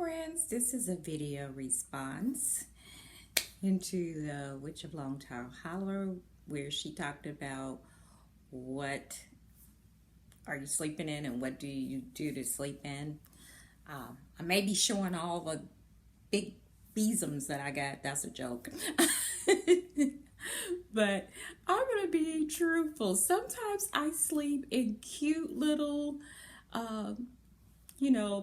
friends, this is a video response into the Witch of Long Tower Hallow, where she talked about what are you sleeping in and what do you do to sleep in. I may be showing all the big besoms that I got. That's a joke. But I'm going to be truthful. Sometimes I sleep in cute little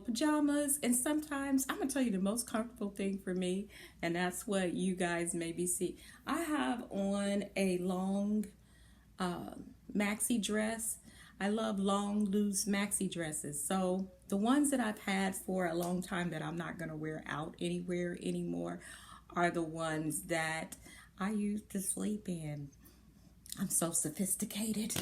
pajamas, and sometimes I'm gonna tell you the most comfortable thing for me, and that's what you guys maybe see. I have on a long maxi dress. I love long, loose maxi dresses. So the ones that I've had for a long time that I'm not gonna wear out anywhere anymore are the ones that I use to sleep in. I'm so sophisticated.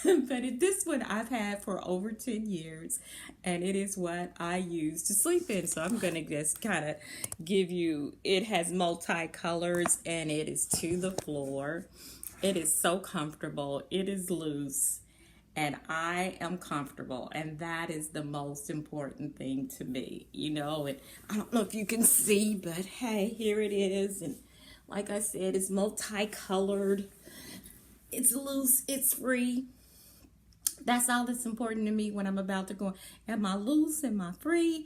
But this one I've had for over 10 years, and it is what I use to sleep in. So I'm going to just kind of give you, it has multi-colors, and it is to the floor. It is so comfortable. It is loose, and I am comfortable, and that is the most important thing to me. And I don't know if you can see, but hey, here it is. And like I said, it's multicolored. It's loose, it's free. That's all that's important to me when I'm about to go. Am I loose? Am I free?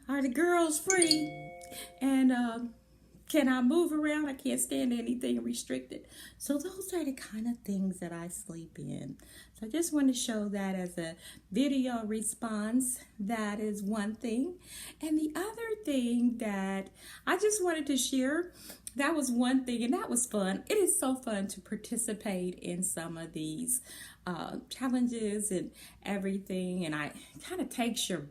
Are the girls free? And can I move around? I can't stand anything restricted. So those are the kind of things that I sleep in. So I just want to show that as a video response. That is one thing. And the other thing that I just wanted to share, that was one thing, and that was fun. It is so fun to participate in some of these challenges and everything, and it kind of takes your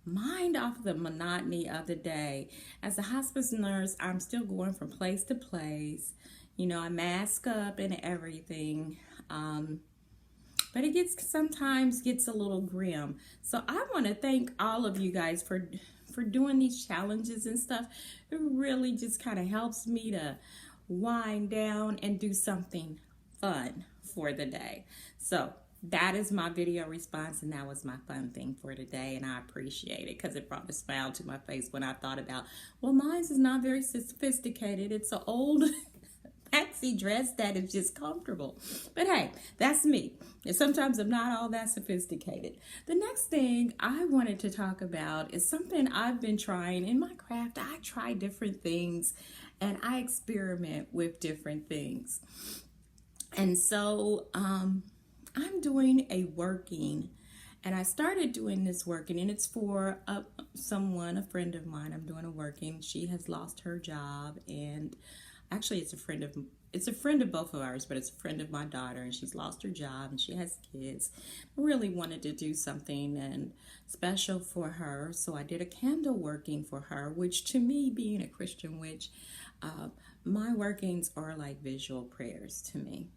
mind off the monotony of the day. As a hospice nurse, I'm still going from place to place. I mask up and everything, but it sometimes gets a little grim. So I want to thank all of you guys for doing these challenges and stuff. It really just kind of helps me to wind down and do something fun for the day. So that is my video response, and that was my fun thing for today, and I appreciate it because it brought a smile to my face when I thought about, well, mine is not very sophisticated. It's an old maxi dress that is just comfortable. But hey, that's me. And sometimes I'm not all that sophisticated. The next thing I wanted to talk about is something I've been trying in my craft. I try different things and I experiment with different things. And so I'm doing a working, and I started doing this working, and it's for a friend of mine. I'm doing a working. She has lost her job, and actually it's a friend of both of ours, but it's a friend of my daughter, and she's lost her job and she has kids. I really wanted to do something and special for her, so I did a candle working for her, which to me, being a Christian witch, my workings are like visual prayers to me.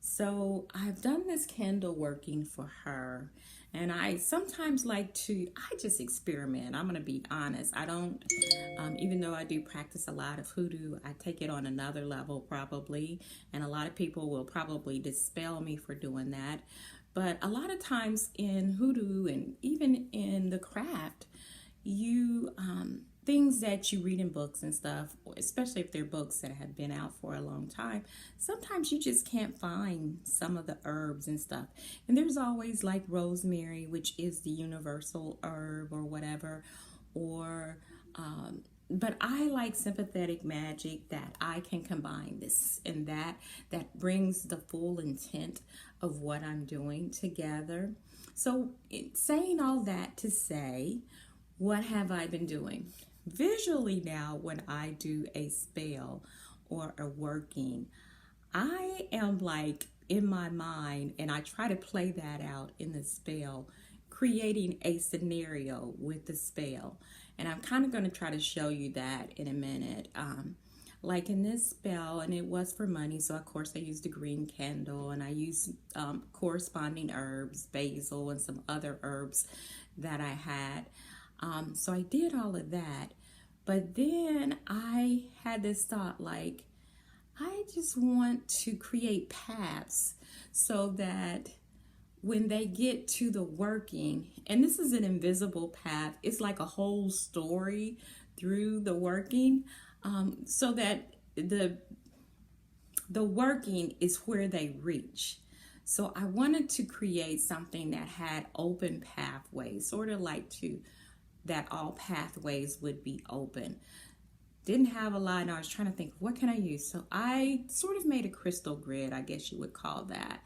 So I've done this candle working for her, and I sometimes I just experiment. I'm going to be honest. I don't, even though I do practice a lot of hoodoo, I take it on another level probably, and a lot of people will probably dispel me for doing that. But a lot of times in hoodoo and even in the craft, things that you read in books and stuff, especially if they're books that have been out for a long time, sometimes you just can't find some of the herbs and stuff. And there's always like rosemary, which is the universal herb or whatever, but I like sympathetic magic that I can combine this and that brings the full intent of what I'm doing together. So saying all that to say, what have I been doing? Visually now, when I do a spell or a working, I am like in my mind, and I try to play that out in the spell, creating a scenario with the spell. And I'm kind of going to try to show you that in a minute. Like in this spell, and it was for money, so of course I used a green candle, and I used corresponding herbs, basil, and some other herbs that I had. So I did all of that, but then I had this thought, like, I just want to create paths so that when they get to the working, and this is an invisible path, it's like a whole story through the working, so that the working is where they reach. So I wanted to create something that had open pathways, sort of like to that all pathways would be open. Didn't have a lot, and I was trying to think, what can I use? So I sort of made a crystal grid, I guess you would call that.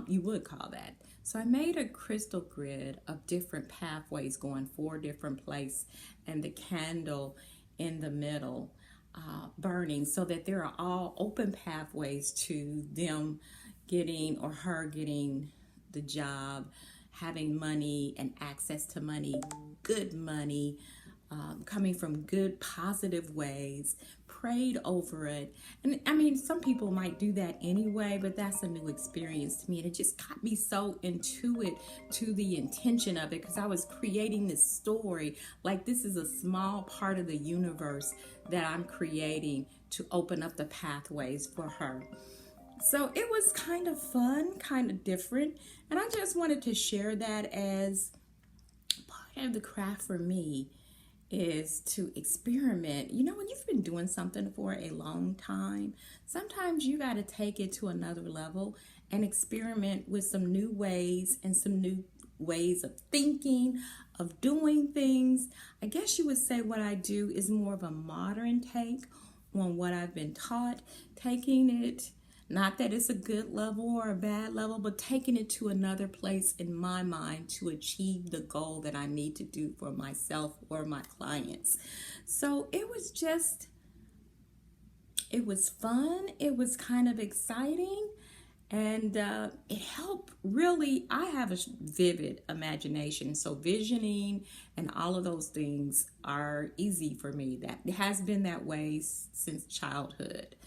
You would call that. So I made a crystal grid of different pathways going 4 different places, and the candle in the middle burning, so that there are all open pathways to them getting, or her getting, the job, having money and access to money, good money, coming from good, positive ways, prayed over it. And I mean, some people might do that anyway, but that's a new experience to me. And it just got me so into it, to the intention of it, because I was creating this story. Like, this is a small part of the universe that I'm creating to open up the pathways for her. So it was kind of fun, kind of different. And I just wanted to share that as part of the craft for me, is to experiment. You know, when you've been doing something for a long time, sometimes you got to take it to another level and experiment with some new ways and some new ways of thinking, of doing things. I guess you would say what I do is more of a modern take on what I've been taught, taking it, not that it's a good level or a bad level, but taking it to another place in my mind to achieve the goal that I need to do for myself or my clients. So it was fun. It was kind of exciting. And it helped, really. I have a vivid imagination. So visioning and all of those things are easy for me. That has been that way since childhood.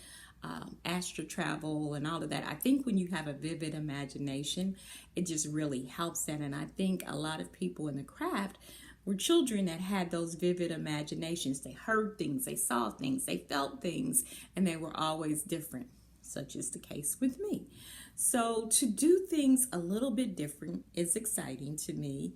Astral travel and all of that. I think when you have a vivid imagination, it just really helps that. And I think a lot of people in the craft were children that had those vivid imaginations. They heard things, they saw things, they felt things, and they were always different, such is the case with me. So to do things a little bit different is exciting to me.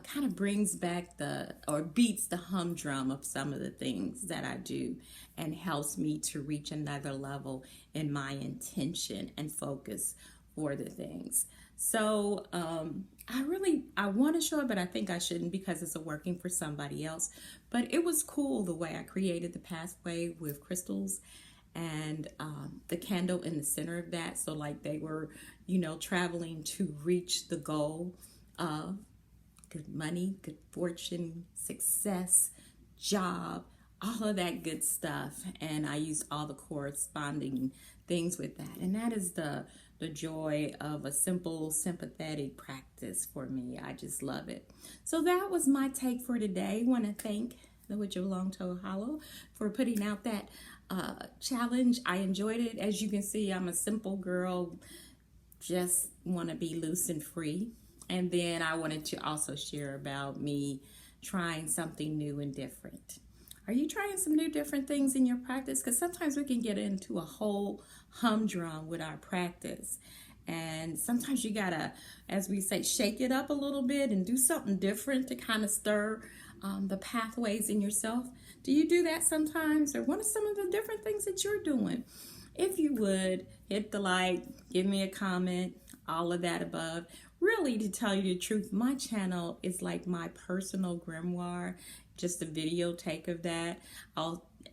Kind of brings back or beats the humdrum of some of the things that I do, and helps me to reach another level in my intention and focus for the things. So I want to show it, but I think I shouldn't, because it's working for somebody else. But it was cool the way I created the pathway with crystals and the candle in the center of that. So like they were, traveling to reach the goal of good money, good fortune, success, job, all of that good stuff. And I used all the corresponding things with that. And that is the joy of a simple, sympathetic practice for me. I just love it. So that was my take for today. I want to thank the Witch of Long Toe Hallow for putting out that challenge. I enjoyed it. As you can see, I'm a simple girl, just want to be loose and free. And then I wanted to also share about me trying something new and different. Are you trying some new different things in your practice? Because sometimes we can get into a whole humdrum with our practice. And sometimes you gotta, as we say, shake it up a little bit and do something different to kind of stir the pathways in yourself. Do you do that sometimes? Or what are some of the different things that you're doing? If you would, hit the like, give me a comment, all of that above. Really, to tell you the truth, my channel is like my personal grimoire, just a videotape of that.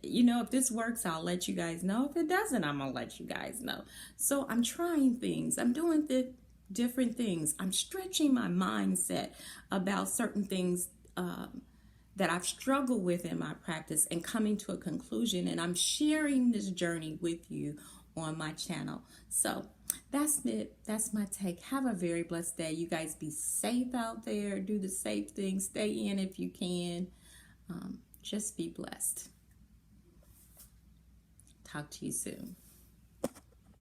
If this works, I'll let you guys know. If it doesn't, I'm gonna let you guys know. So I'm trying things. I'm doing the different things. I'm stretching my mindset about certain things that I've struggled with in my practice and coming to a conclusion. And I'm sharing this journey with you on my channel. So that's it. That's my take. Have a very blessed day. You guys be safe out there. Do the safe thing. Stay in if you can. Just be blessed. Talk to you soon.